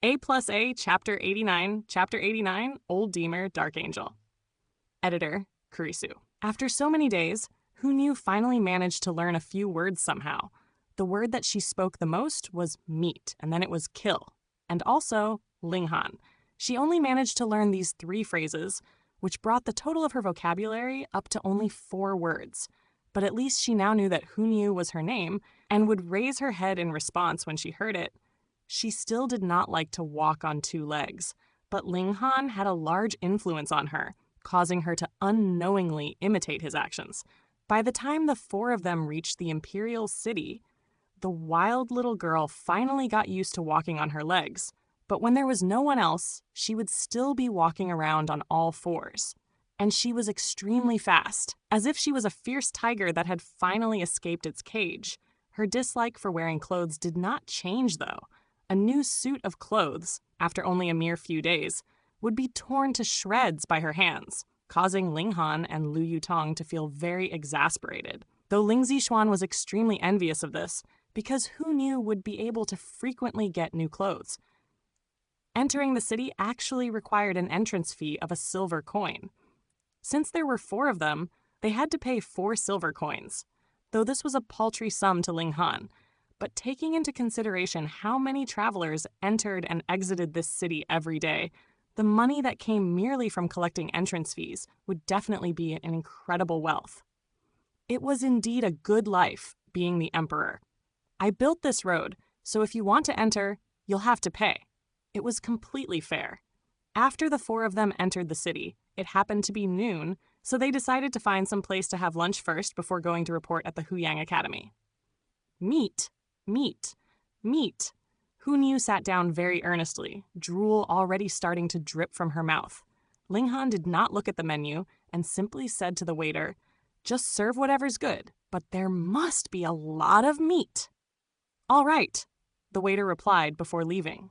A+A, Chapter 89, Old Deemer, Dark Angel. Editor, Kurisu. After so many days, Hunyu finally managed to learn a few words somehow. The word that she spoke the most was meat, and then it was kill, and also Linghan. She only managed to learn these 3 phrases, which brought the total of her vocabulary up to only 4 words. But at least she now knew that Hunyu was her name and would raise her head in response when she heard it. She still did not like to walk on 2 legs, but Linghan had a large influence on her, causing her to unknowingly imitate his actions. By the time the 4 of them reached the imperial city, the wild little girl finally got used to walking on her legs, but when there was no one else, she would still be walking around on all 4s. And she was extremely fast, as if she was a fierce tiger that had finally escaped its cage. Her dislike for wearing clothes did not change, though. A new suit of clothes, after only a mere few days, would be torn to shreds by her hands, causing Linghan and Lu Yutong to feel very exasperated. Though Ling Xuanhuan was extremely envious of this, because who knew would be able to frequently get new clothes. Entering the city actually required an entrance fee of a silver coin. Since there were 4 of them, they had to pay 4 silver coins, though this was a paltry sum to Linghan. But taking into consideration how many travelers entered and exited this city every day, the money that came merely from collecting entrance fees would definitely be an incredible wealth. It was indeed a good life, being the emperor. I built this road, so if you want to enter, you'll have to pay. It was completely fair. After the 4 of them entered the city, it happened to be noon, so they decided to find some place to have lunch first before going to report at the Huyang Academy. Meat. Hunyu sat down very earnestly, drool already starting to drip from her mouth. Linghan did not look at the menu and simply said to the waiter, "Just serve whatever's good, but there must be a lot of meat." "All right," the waiter replied before leaving.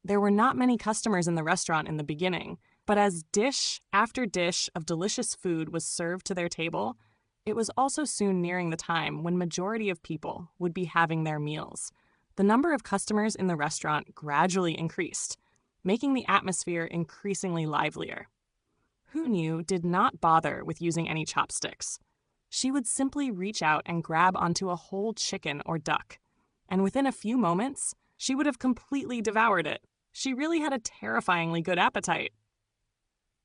There were not many customers in the restaurant in the beginning, but as dish after dish of delicious food was served to their table, it was also soon nearing the time when majority of people would be having their meals. The number of customers in the restaurant gradually increased, making the atmosphere increasingly livelier. Hunyu did not bother with using any chopsticks. She would simply reach out and grab onto a whole chicken or duck, and within a few moments, she would have completely devoured it. She really had a terrifyingly good appetite.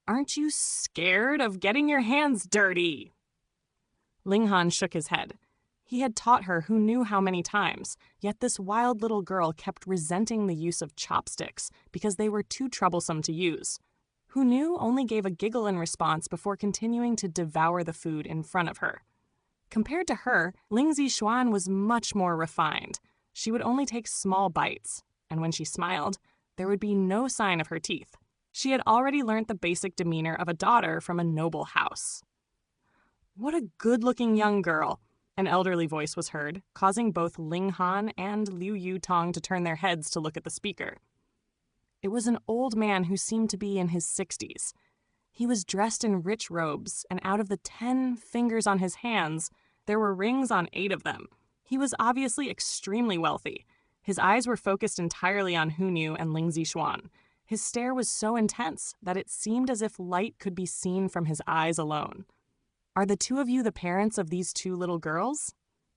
"Aren't you scared of getting your hands dirty?" Linghan shook his head. He had taught her who knew how many times, yet this wild little girl kept resenting the use of chopsticks because they were too troublesome to use. Who knew only gave a giggle in response before continuing to devour the food in front of her. Compared to her, Ling Xuanhuan was much more refined. She would only take small bites, and when she smiled, there would be no sign of her teeth. She had already learned the basic demeanor of a daughter from a noble house. "What a good-looking young girl," an elderly voice was heard, causing both Linghan and Liu Yutong to turn their heads to look at the speaker. It was an old man who seemed to be in his 60s. He was dressed in rich robes, and out of the 10 fingers on his hands, there were rings on 8 of them. He was obviously extremely wealthy. His eyes were focused entirely on Hunyu and Ling Xuanhuan. His stare was so intense that it seemed as if light could be seen from his eyes alone. "Are the 2 of you the parents of these 2 little girls?"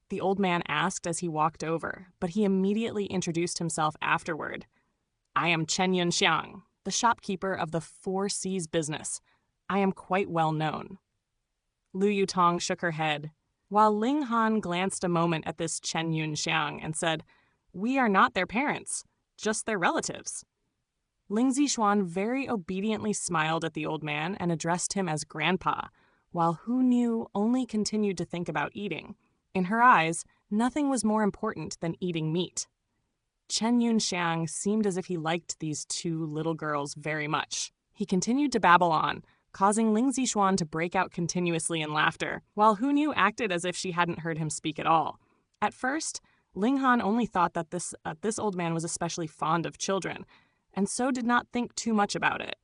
the old man asked as he walked over, but he immediately introduced himself afterward. "I am Chen Yunxiang, the shopkeeper of the 4 Seas business. I am quite well known." Lu Yutong shook her head, while Ling Han glanced a moment at this Chen Yunxiang and said, "We are not their parents, just their relatives." Ling Xuanhuan very obediently smiled at the old man and addressed him as grandpa, while Hu Niu only continued to think about eating. In her eyes, nothing was more important than eating meat. Chen Yunxiang seemed as if he liked these 2 little girls very much. He continued to babble on, causing Ling Xuanhuan to break out continuously in laughter, while Hu Niu acted as if she hadn't heard him speak at all. At first, Ling Han only thought that this old man was especially fond of children, and so did not think too much about it.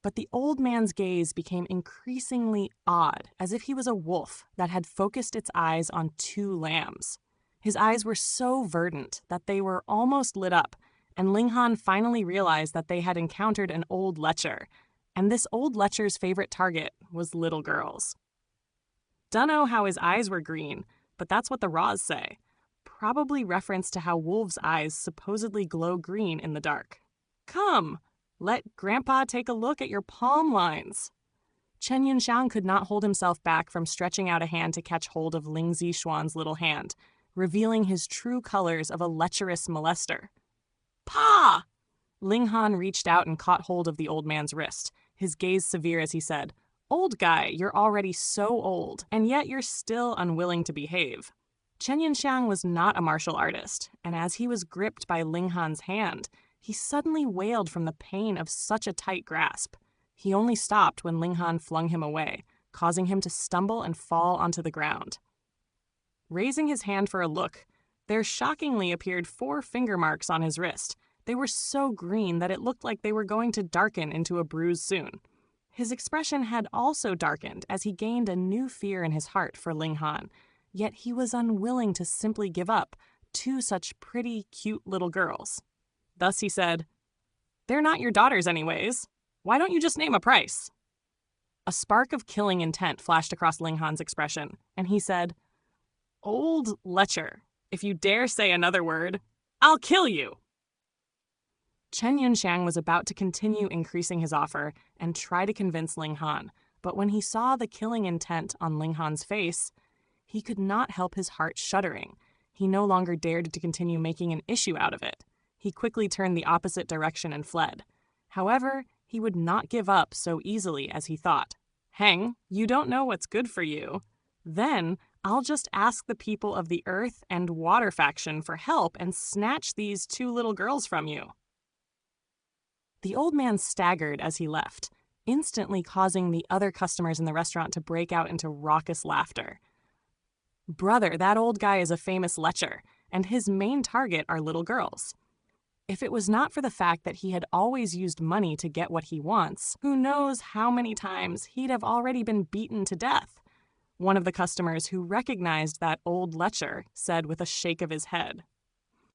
But the old man's gaze became increasingly odd, as if he was a wolf that had focused its eyes on 2 lambs. His eyes were so verdant that they were almost lit up, and Ling Han finally realized that they had encountered an old lecher, and this old lecher's favorite target was little girls. Dunno how his eyes were green, but that's what the Raws say. Probably reference to how wolves' eyes supposedly glow green in the dark. Come, let Grandpa take a look at your palm lines. Chen Yunxiang could not hold himself back from stretching out a hand to catch hold of Ling Zixuan's little hand, revealing his true colors of a lecherous molester. Pa! Ling Han reached out and caught hold of the old man's wrist, his gaze severe as he said, "Old guy, you're already so old, and yet you're still unwilling to behave." Chen Yunxiang was not a martial artist, and as he was gripped by Ling Han's hand, he suddenly wailed from the pain of such a tight grasp. He only stopped when Ling Han flung him away, causing him to stumble and fall onto the ground. Raising his hand for a look, there shockingly appeared 4 finger marks on his wrist. They were so green that it looked like they were going to darken into a bruise soon. His expression had also darkened as he gained a new fear in his heart for Ling Han, yet he was unwilling to simply give up 2 such pretty, cute little girls. Thus he said, "They're not your daughters anyways. Why don't you just name a price?" A spark of killing intent flashed across Ling Han's expression, and he said, "Old lecher, if you dare say another word, I'll kill you." Chen Yunxiang was about to continue increasing his offer and try to convince Ling Han, but when he saw the killing intent on Ling Han's face, he could not help his heart shuddering. He no longer dared to continue making an issue out of it. He quickly turned the opposite direction and fled. However, he would not give up so easily as he thought. "Heng, you don't know what's good for you. Then I'll just ask the people of the Earth and Water faction for help and snatch these 2 little girls from you." The old man staggered as he left, instantly causing the other customers in the restaurant to break out into raucous laughter. Brother, that old guy is a famous lecher, and his main target are little girls. If it was not for the fact that he had always used money to get what he wants, who knows how many times he'd have already been beaten to death. One of the customers who recognized that old lecher said with a shake of his head.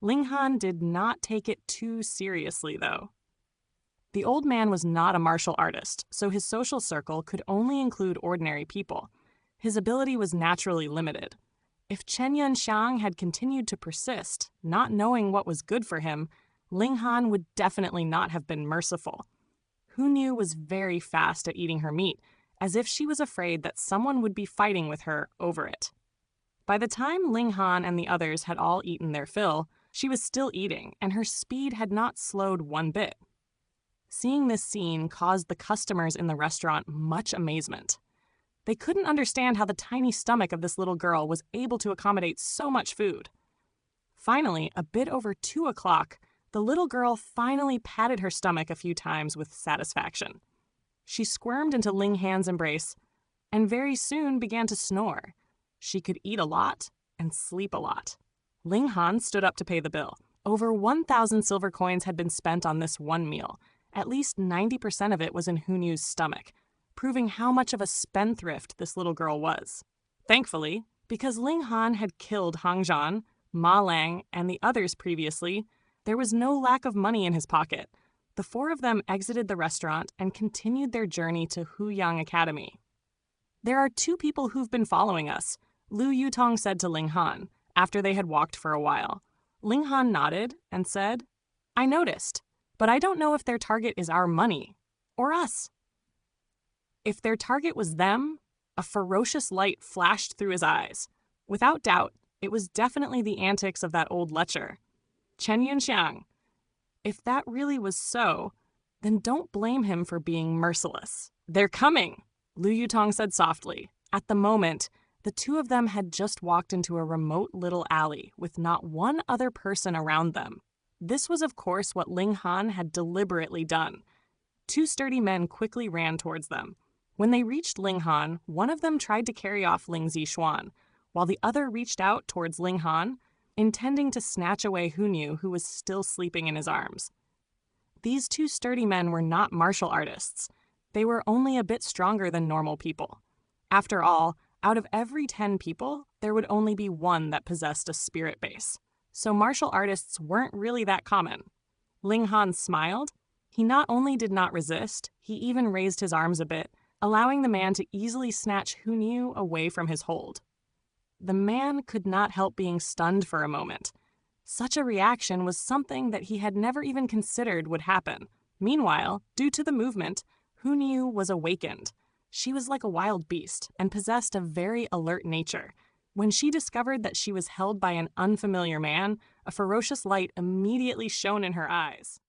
Ling Han did not take it too seriously, though. The old man was not a martial artist, so his social circle could only include ordinary people. His ability was naturally limited. If Chen Yunxiang had continued to persist, not knowing what was good for him, Ling Han would definitely not have been merciful. Hu Niu was very fast at eating her meat, as if she was afraid that someone would be fighting with her over it. By the time Ling Han and the others had all eaten their fill, she was still eating, and her speed had not slowed one bit. Seeing this scene caused the customers in the restaurant much amazement. They couldn't understand how the tiny stomach of this little girl was able to accommodate so much food. Finally, a bit over 2 o'clock, the little girl finally patted her stomach a few times with satisfaction. She squirmed into Ling Han's embrace and very soon began to snore. She could eat a lot and sleep a lot. Ling Han stood up to pay the bill. Over 1,000 silver coins had been spent on this one meal. At least 90% of it was in Hu Niu's stomach, proving how much of a spendthrift this little girl was. Thankfully, because Ling Han had killed Hang Zhan, Ma Lang, and the others previously, there was no lack of money in his pocket. The 4 of them exited the restaurant and continued their journey to Huyang Academy. "There are 2 people who've been following us," Lu Yutong said to Ling Han, after they had walked for a while. Ling Han nodded and said, "I noticed, but I don't know if their target is our money, or us." If their target was them, a ferocious light flashed through his eyes. Without doubt, it was definitely the antics of that old lecher. Chen Yunxiang. If that really was so, then don't blame him for being merciless. "They're coming," Lu Yutong said softly. At the moment, the 2 of them had just walked into a remote little alley with not one other person around them. This was, of course, what Ling Han had deliberately done. 2 sturdy men quickly ran towards them. When they reached Ling Han, one of them tried to carry off Ling Zixuan, while the other reached out towards Ling Han, intending to snatch away Hu Niu, who was still sleeping in his arms. These 2 sturdy men were not martial artists. They were only a bit stronger than normal people. After all, out of every 10 people, there would only be 1 that possessed a spirit base. So martial artists weren't really that common. Ling Han smiled. He not only did not resist, he even raised his arms a bit, allowing the man to easily snatch Hunyu away from his hold. The man could not help being stunned for a moment. Such a reaction was something that he had never even considered would happen. Meanwhile, due to the movement, Hunyu was awakened. She was like a wild beast and possessed a very alert nature. When she discovered that she was held by an unfamiliar man, a ferocious light immediately shone in her eyes.